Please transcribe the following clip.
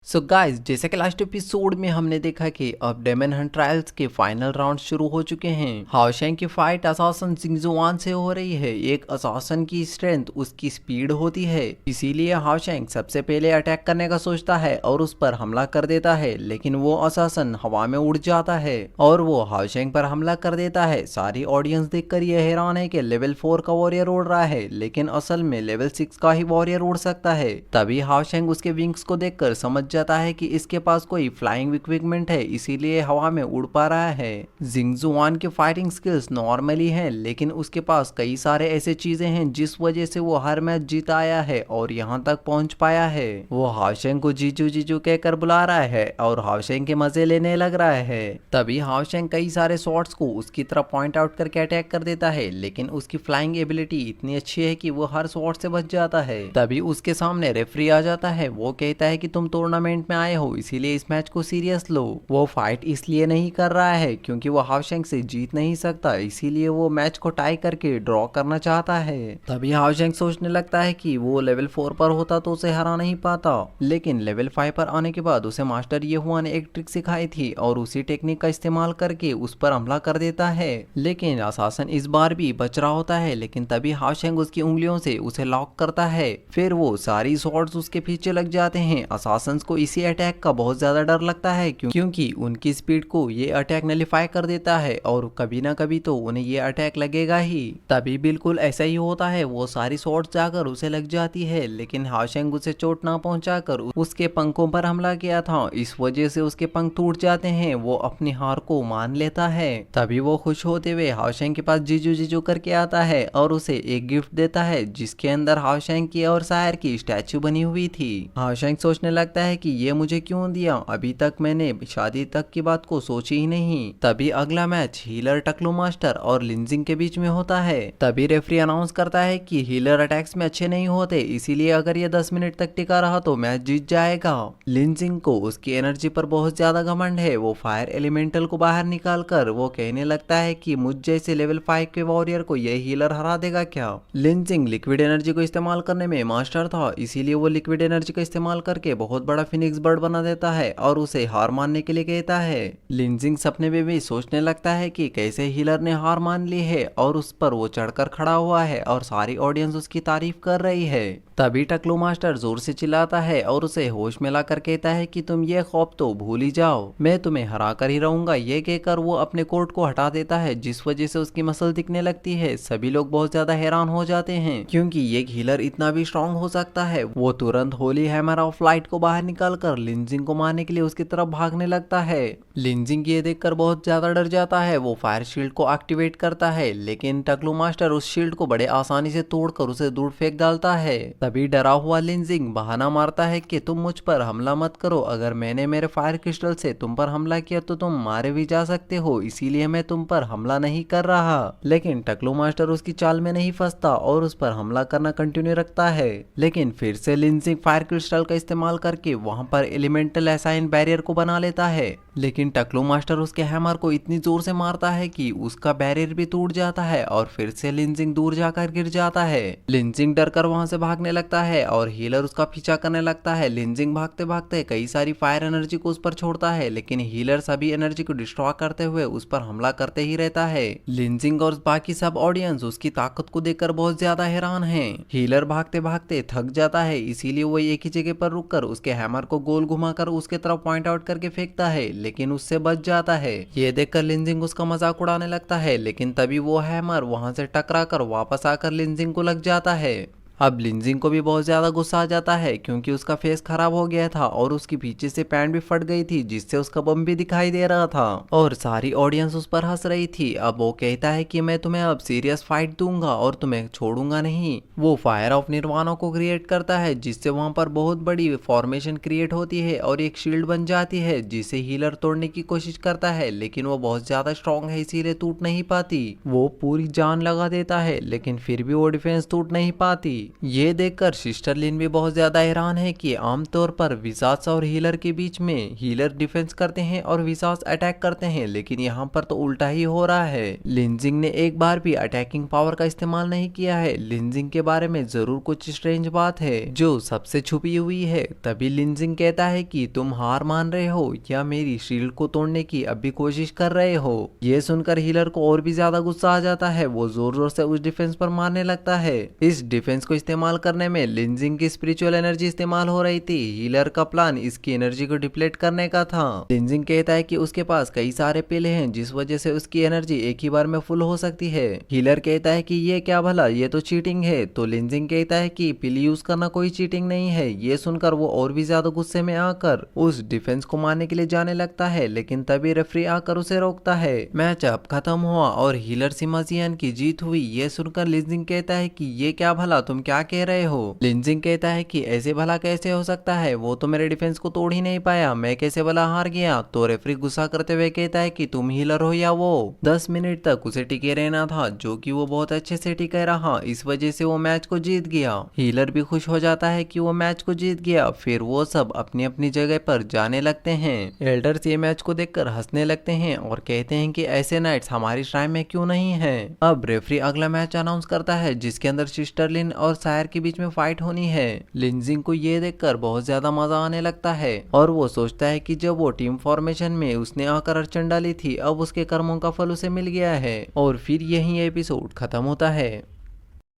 So guys, जैसे कि last episode में हमने देखा कि अब डेमन हंट ट्रायल्स के फाइनल राउंड शुरू हो चुके हैं। हाओशेंग की फाइट असासन जिंगजुआन से हो रही है। एक असासन की स्ट्रेंथ उसकी स्पीड होती है, इसीलिए हाओशेंग सबसे पहले अटैक करने का सोचता है और उस पर हमला कर देता है, लेकिन वो असासन हवा में उड़ जाता है और वो हाओशेंग पर हमला कर देता है। सारी ऑडियंस देखकर ये हैरान है कि लेवल 4 का वॉरियर उड़ रहा है, लेकिन असल में लेवल 6 का ही वॉरियर उड़ सकता है। तभी हाओशेंग उसके विंग्स को देखकर समझ जाता है कि इसके पास कोई फ्लाइंग इक्विपमेंट है, इसीलिए हवा में उड़ पा रहा है। जिंगजुआन की फाइटिंग स्किल्स नॉर्मली हैं, लेकिन उसके पास कई सारे ऐसे चीजें हैं जिस वजह से वो हर मैच जीत आया है और यहाँ तक पहुंच पाया है। वो हाओशेंग को जीजू जीजू कहकर बुला रहा है और हाओशेंग के मजे लेने लग रहा है। तभी हाओशेंग कई सारे शॉट्स को उसकी तरफ पॉइंट आउट करके अटैक कर देता है, लेकिन उसकी फ्लाइंग एबिलिटी इतनी अच्छी है कि वो हर शॉट से बच जाता है। तभी उसके सामने रेफरी आ जाता है। वो कहता है कि तुम टूर्नामेंट में आए हो, इसीलिए इस मैच को सीरियस लो। वो फाइट इसलिए नहीं कर रहा है क्योंकि वो हाओशेंग से जीत नहीं सकता, इसीलिए वो मैच को टाई करके ड्रॉ करना चाहता है। तभी हाओशेंग सोचने लगता है कि वो लेवल 4 पर होता तो उसे हरा नहीं पाता, लेकिन लेवल 5 पर आने के बाद उसे मास्टर ये हुआ ने एक ट्रिक सिखाई थी और उसी टेक्निक का इस्तेमाल करके उस पर हमला कर देता है। लेकिन असासन इस बार भी बच रहा होता है, लेकिन तभी हाओशेंग उसकी उंगलियों से उसे लॉक करता है। फिर वो सारी शॉट्स उसके पीछे लग जाते हैं। असासन्स को इसी अटैक का बहुत ज्यादा डर लगता है क्योंकि उनकी स्पीड को ये अटैक नलिफाई कर देता है और कभी ना कभी तो उन्हें ये अटैक लगेगा ही। तभी बिल्कुल ऐसा ही होता है, वो सारी शॉट्स जाकर उसे लग जाती है, लेकिन हाओशेंग उसे चोट ना पहुंचाकर उसके पंखों पर हमला किया था, इस वजह से उसके पंख टूट जाते हैं। वो अपनी हार को मान लेता है। तभी वो खुश होते हुए हाओशेंग के पास जीजू जीजू करके आता है और उसे एक गिफ्ट देता है जिसके अंदर हाओशेंग की और शायर की स्टैचू बनी हुई थी। हाओशेंग सोचने लगता है कि ये मुझे क्यों दिया, अभी तक मैंने शादी तक की बात को सोची ही नहीं। तभी अगला मैच हीलर टकलू मास्टर और लिंजिंग के बीच में होता है। तभी रेफरी अनाउंस करता है कि हीलर अटैक्स में अच्छे नहीं होते, इसीलिए अगर ये 10 मिनट तक टिका रहा तो मैच जीत जाएगा। लिंजिंग को उसकी एनर्जी पर बहुत ज्यादा घमंड है। वो फायर एलिमेंटल को बाहर निकाल कर वो कहने लगता है कि मुझ जैसे लेवल 5 के वॉरियर को ये हीलर हरा देगा क्या। लिंजिंग लिक्विड एनर्जी को इस्तेमाल करने में मास्टर था, इसीलिए वो लिक्विड एनर्जी का इस्तेमाल करके बहुत बड़ा फिनिक्स बर्ड बना देता है और उसे हार मानने के लिए कहता है। लिंजिंग सपने में भी सोचने लगता है कि कैसे हीलर ने हार मान ली है और उस पर वो चढ़कर खड़ा हुआ है और सारी ऑडियंस उसकी तारीफ कर रही है। तभी टकलू मास्टर जोर से चिल्लाता है और उसे होश में लाकर कहता है कि तुम ये खौफ तो भूल ही जाओ, मैं तुम्हें हरा कर ही रहूंगा। ये कहकर वो अपने कोट को हटा देता है, जिस वजह से उसकी मसल दिखने लगती है। सभी लोग बहुत ज्यादा हैरान हो जाते हैं क्योंकि ये हीलर इतना भी स्ट्रांग हो सकता है। वो तुरंत होली हैमर ऑफ लाइट को बाहर निकालकर लिंजिंग को मारने के लिए उसकी तरफ भागने लगता है। लिंजिंग ये देखकर बहुत ज्यादा डर जाता है। वो फायर शील्ड को एक्टिवेट करता है, लेकिन टकलू मास्टर उस शील्ड को बड़े आसानी से तोड़कर उसे दूर फेंक डालता है। तभी डरा हुआ लिंजिंग बहाना मारता है कि तुम मुझ पर हमला मत करो, अगर मैंने मेरे फायर क्रिस्टल से तुम पर हमला किया तो तुम मारे भी जा सकते हो, इसीलिए मैं तुम पर हमला नहीं कर रहा। लेकिन टकलू मास्टर उसकी चाल में नहीं फंसता और उस पर हमला करना कंटिन्यू रखता है। लेकिन फिर से लिंजिंग फायर क्रिस्टल का इस्तेमाल करके वहां पर एलिमेंटल असाइन बैरियर को बना लेता है, लेकिन टकलू मास्टर उसके हैमर को इतनी जोर से मारता है कि उसका बैरियर भी टूट जाता है और फिर से लिंजिंग दूर जाकर गिर जाता है। लिंजिंग डर कर वहां से भागने लगता है और हीलर उसका पीछा करने लगता है। लिंजिंग भागते भागते कई सारी फायर एनर्जी को उस पर छोड़ता है, लेकिन हीलर सभी एनर्जी को डिस्ट्रॉय करते हुए उस पर हमला करते ही रहता है। लिंजिंग और बाकी सब ऑडियंस उसकी ताकत को देखकर बहुत ज्यादा हैरान है। हीलर भागते भागते थक जाता है, इसीलिए वो एक ही जगह पर रुककर उसके हैमर को गोल घुमाकर उसके तरफ पॉइंट आउट करके फेंकता है, लेकिन उससे बच जाता है। ये देखकर लिंजिंग उसका मजाक उड़ाने लगता है, लेकिन तभी वो हैमर वहां से टकरा कर वापस आकर लिंजिंग को लग जाता है। अब लिंजिंग को भी बहुत ज्यादा गुस्सा आ जाता है क्योंकि उसका फेस खराब हो गया था और उसकी पीछे से पैंट भी फट गई थी, जिससे उसका बम भी दिखाई दे रहा था और सारी ऑडियंस उस पर हंस रही थी। अब वो कहता है कि मैं तुम्हें अब सीरियस फाइट दूंगा और तुम्हें छोड़ूंगा नहीं। वो फायर ऑफ निर्वाणा को क्रिएट करता है, जिससे वहां पर बहुत बड़ी फॉर्मेशन क्रिएट होती है और एक शील्ड बन जाती है, जिसे हीलर तोड़ने की कोशिश करता है, लेकिन वो बहुत ज्यादा स्ट्रॉन्ग है इसीलिए टूट नहीं पाती। वो पूरी जान लगा देता है, लेकिन फिर भी वो डिफेंस टूट नहीं पाती। ये देखकर सिस्टर लिन भी बहुत ज्यादा हैरान है कि आमतौर पर विसास और हीलर के बीच में हीलर डिफेंस करते हैं और विसास अटैक करते हैं, लेकिन यहाँ पर तो उल्टा ही हो रहा है। लिनजिंग ने एक बार भी अटैकिंग पावर का इस्तेमाल नहीं किया है। लिनजिंग के बारे में जरूर कुछ स्ट्रेंज बात है जो सबसे छुपी हुई है। तभी लिनजिंग कहता है कि तुम हार मान रहे हो या मेरी शील्ड को तोड़ने की अब भी कोशिश कर रहे हो। ये सुनकर हीलर को और भी ज्यादा गुस्सा आ जाता है। वो जोर जोर से उस डिफेंस पर मारने लगता है। इस डिफेंस को इस्तेमाल करने में लिनजिंग की स्पिरिचुअल एनर्जी इस्तेमाल हो रही थी। हीलर का प्लान इसकी एनर्जी को डिप्लेट करने का था। लिनजिंग कहता है कि उसके पास कई सारे पिल हैं जिस वजह से उसकी एनर्जी एक ही बार में फुल हो सकती है। हीलर कहता है कि ये क्या भला, ये तो चीटिंग है। तो लिनजिंग कहता है कि पिल यूज करना कोई चीटिंग नहीं है। ये सुनकर वो और भी ज्यादा गुस्से में आकर उस डिफेंस को मारने के लिए जाने लगता है, लेकिन तभी रेफरी आकर उसे रोकता है। मैच अब खत्म हुआ और हीलर सिमाजियन की जीत हुई। ये सुनकर लिनजिंग कहता है कि ये क्या भला, तुम क्या कह रहे हो। लिनजिंग कहता है कि ऐसे भला कैसे हो सकता है, वो तो मेरे डिफेंस को तोड़ ही नहीं पाया, मैं कैसे भला हार गया। तो रेफरी गुस्सा करते हुए कहता है कि तुम हीलर हो या वो। 10 मिनट तक उसे टिके रहना था, जो कि वो बहुत अच्छे से टिके रहा। इस वजह से वो मैच को जीत गया। हीलर भी खुश हो जाता है कि वो मैच को जीत गया। फिर वो सब अपनी अपनी जगह पर जाने लगते हैं। एल्डर्स ये मैच को देखकर हंसने लगते हैं और कहते हैं कि ऐसे नाइट्स हमारी श्राइन में क्यों नहीं है। अब रेफरी अगला मैच अनाउंस करता है जिसके अंदर सिस्टर लिन और सायर के बीच में फाइट होनी है। लिनजिंग को ये देखकर बहुत ज्यादा मजा आने लगता है और वो सोचता है कि जब वो टीम फॉर्मेशन में उसने आकर अड़चन डाली थी, अब उसके कर्मों का फल उसे मिल गया है। और फिर यही एपिसोड खत्म होता है।